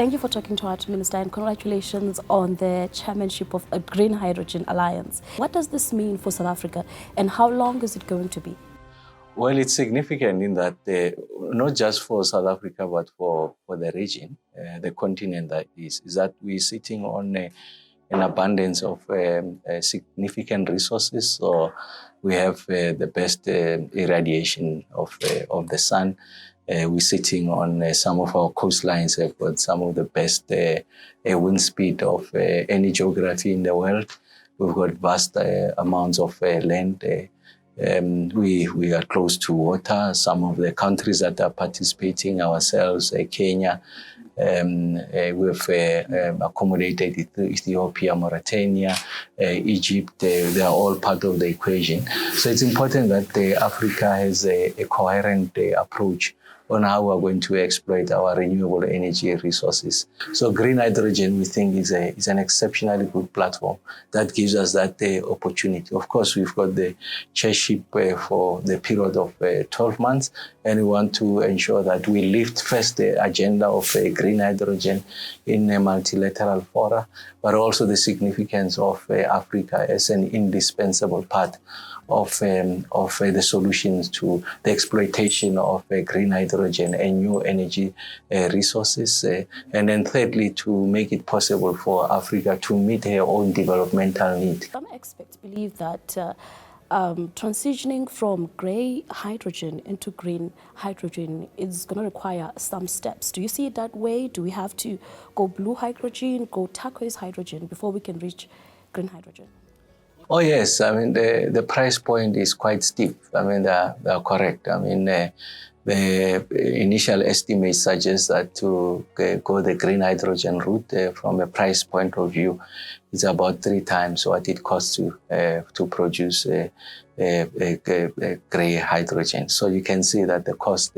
Thank you for talking to us, Minister, and congratulations on the chairmanship of a Green Hydrogen Alliance. What does this mean for South Africa, and how long is it going to be? Well, it's significant in that not just for South Africa, but for the region, the continent that is that we're sitting on an abundance of significant resources. So we have the best irradiation of the sun. We're sitting on some of our coastlines have got some of the best wind speed of any geography in the world. We've got vast amounts of land. We are close to water. Some of the countries that are participating ourselves, Kenya, we've accommodated Ethiopia, Mauritania, Egypt. They are all part of the equation. So it's important that Africa has a coherent approach on how we're going to exploit our renewable energy resources. So green hydrogen, we think, is an exceptionally good platform that gives us that opportunity. Of course, we've got the chairship for the period of 12 months, and we want to ensure that we lift first the agenda of green hydrogen in a multilateral fora, but also the significance of Africa as an indispensable part of the solutions to the exploitation of green hydrogen and new energy resources. And then thirdly, to make it possible for Africa to meet her own developmental needs. Some experts believe that transitioning from grey hydrogen into green hydrogen is going to require some steps. Do you see it that way? Do we have to go blue hydrogen, go turquoise hydrogen before we can reach green hydrogen? Oh, yes. I mean, the price point is quite steep. I mean, they're correct. I mean, the initial estimates suggest that to go the green hydrogen route from a price point of view is about 3 times what it costs to produce grey hydrogen. So you can see that the costs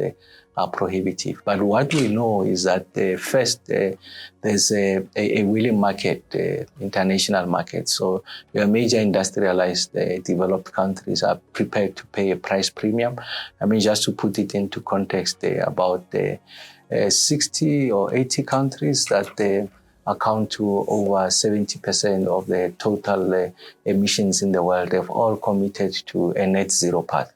are prohibitive. But what we know is that first, there's a willing market, international market. So your major industrialized developed countries are prepared to pay a price premium. I mean, just to put it into context, about 60 or 80 countries that account to over 70% of the total emissions in the world have all committed to a net zero path.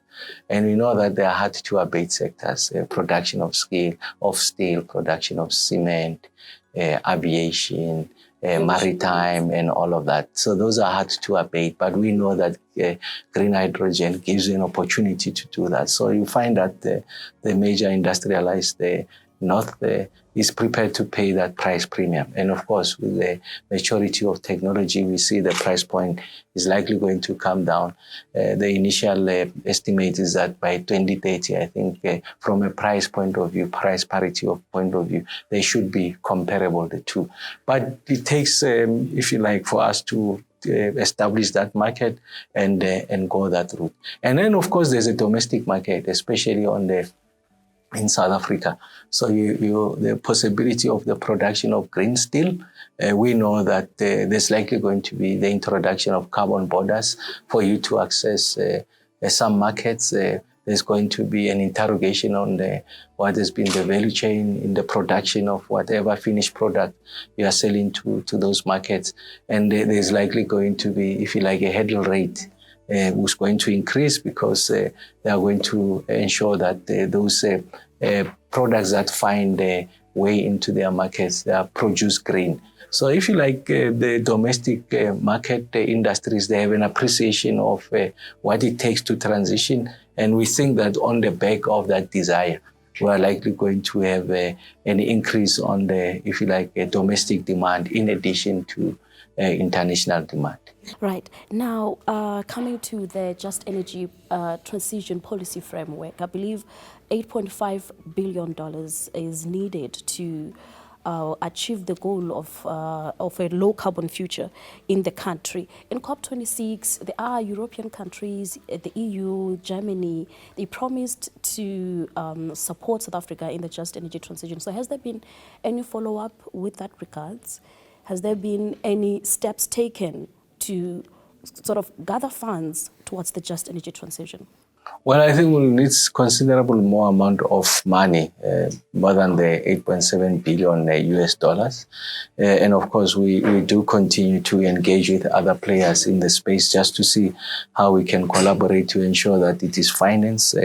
And we know that they are hard to abate sectors, production of steel, production of cement, aviation, maritime, and all of that. So those are hard to abate, but we know that green hydrogen gives you an opportunity to do that. So you find that the major industrialized North is prepared to pay that price premium. And of course, with the maturity of technology, we see the price point is likely going to come down. The initial estimate is that by 2030, I think from a price point of view, price parity point of view, they should be comparable, the two. But it takes, if you like, for us to establish that market and go that route. And then, of course, there's a domestic market, especially in South Africa. So the possibility of the production of green steel, we know that there's likely going to be the introduction of carbon borders for you to access some markets. There's going to be an interrogation on what has been the value chain in the production of whatever finished product you are selling to those markets. And there's likely going to be, if you like, a hurdle rate who's going to increase because they are going to ensure that those products that find their way into their markets, they are produced green. So if you like, the domestic market industries, they have an appreciation of what it takes to transition. And we think that on the back of that desire, we are likely going to have an increase on the, if you like, domestic demand in addition to international demand. Right. Now, coming to the Just Energy Transition Policy Framework, I believe $8.5 billion is needed to achieve the goal of a low-carbon future in the country. In COP26, there are European countries, the EU, Germany, they promised to support South Africa in the Just Energy Transition. So has there been any follow-up with that regards? Has there been any steps taken to sort of gather funds towards the Just Energy Transition? Well, I think we'll need considerable more amount of money, more than the 8.7 billion US dollars. And of course, we do continue to engage with other players in the space just to see how we can collaborate to ensure that it is financed.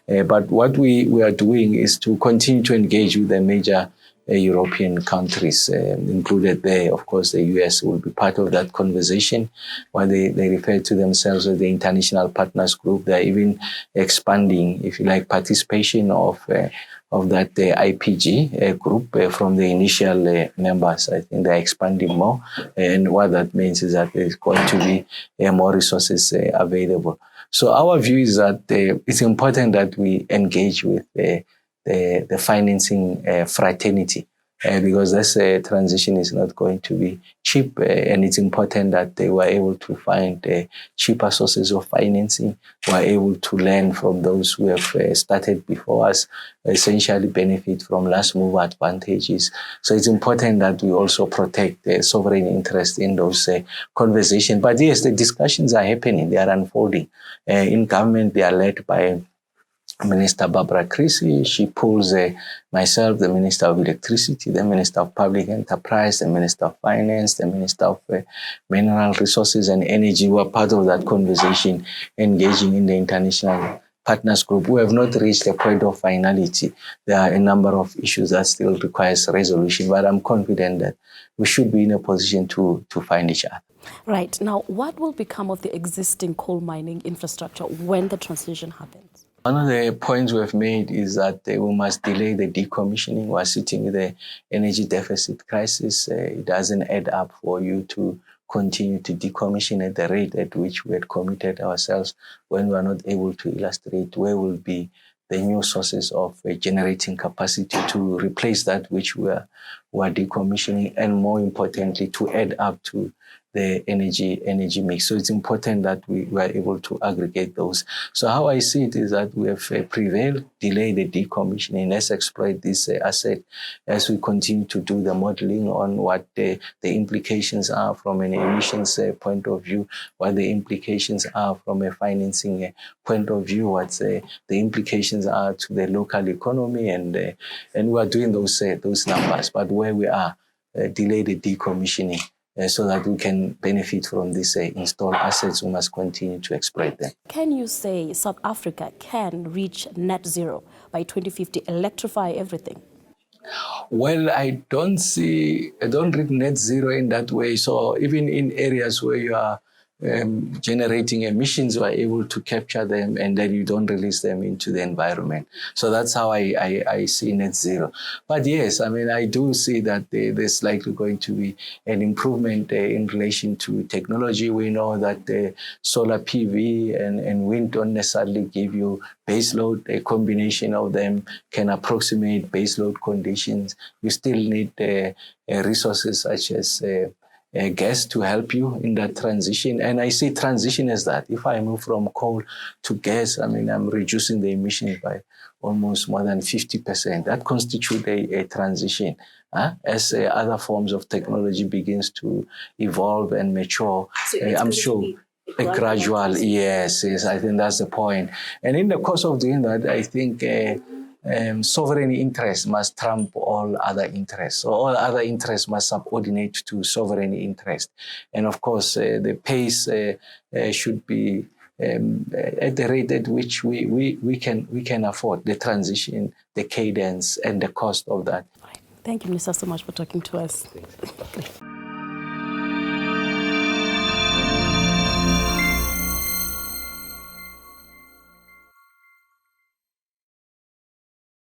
But what we are doing is to continue to engage with the major European countries included there. Of course, the US will be part of that conversation when they refer to themselves as the International Partners Group. They're even expanding, if you like, participation of that IPG group from the initial members. I think they're expanding more. And what that means is that there's going to be more resources available. So our view is that it's important that we engage with the financing fraternity because this transition is not going to be cheap, and it's important that they were able to find cheaper sources of financing, were able to learn from those who have started before us, essentially benefit from last mover advantages. So it's important that we also protect the sovereign interest in those conversations. But yes, the discussions are happening, they are unfolding. In government, they are led by Minister Barbara Creasy. She pulls myself, the Minister of Electricity, the Minister of Public Enterprise, the Minister of Finance, the Minister of Mineral Resources and Energy, who are part of that conversation, engaging in the International Partners Group. We have not reached a point of finality. There are a number of issues that still requires resolution, but I'm confident that we should be in a position to find each other. Right. Now, what will become of the existing coal mining infrastructure when the transition happens? One of the points we've made is that we must delay the decommissioning. We're sitting with the energy deficit crisis. It doesn't add up for you to continue to decommission at the rate at which we had committed ourselves when we are not able to illustrate where will be the new sources of generating capacity to replace that which we are decommissioning, and more importantly, to add up to the energy mix. So it's important that we were able to aggregate those. So how I see it is that we have prevailed, delayed the decommissioning. Let's exploit this asset as we continue to do the modeling on what the implications are from an emissions point of view, what the implications are from a financing point of view, what the implications are to the local economy, and we are doing those numbers. But where we are, delay the decommissioning. So that we can benefit from these installed assets, we must continue to exploit them. Can you say South Africa can reach net zero by 2050, electrify everything? Well, I don't read net zero in that way. So even in areas where you are generating emissions, you are able to capture them and then you don't release them into the environment. So that's how I see net zero. But yes, I mean, I do see that there's likely going to be an improvement in relation to technology. We know that solar PV and wind don't necessarily give you baseload. A combination of them can approximate baseload conditions. You still need resources such as gas to help you in that transition. And I see transition as that. If I move from coal to gas, I mean, I'm reducing the emissions by almost more than 50%. That constitutes a transition. As other forms of technology begins to evolve and mature, so I'm sure a gradual, yes, I think that's the point. And in the course of doing that, I think sovereign interest must trump all other interests. So all other interests must subordinate to sovereign interest. And of course, the pace should be at the rate at which we can afford the transition, the cadence, and the cost of that. Thank you, Minister, so much for talking to us.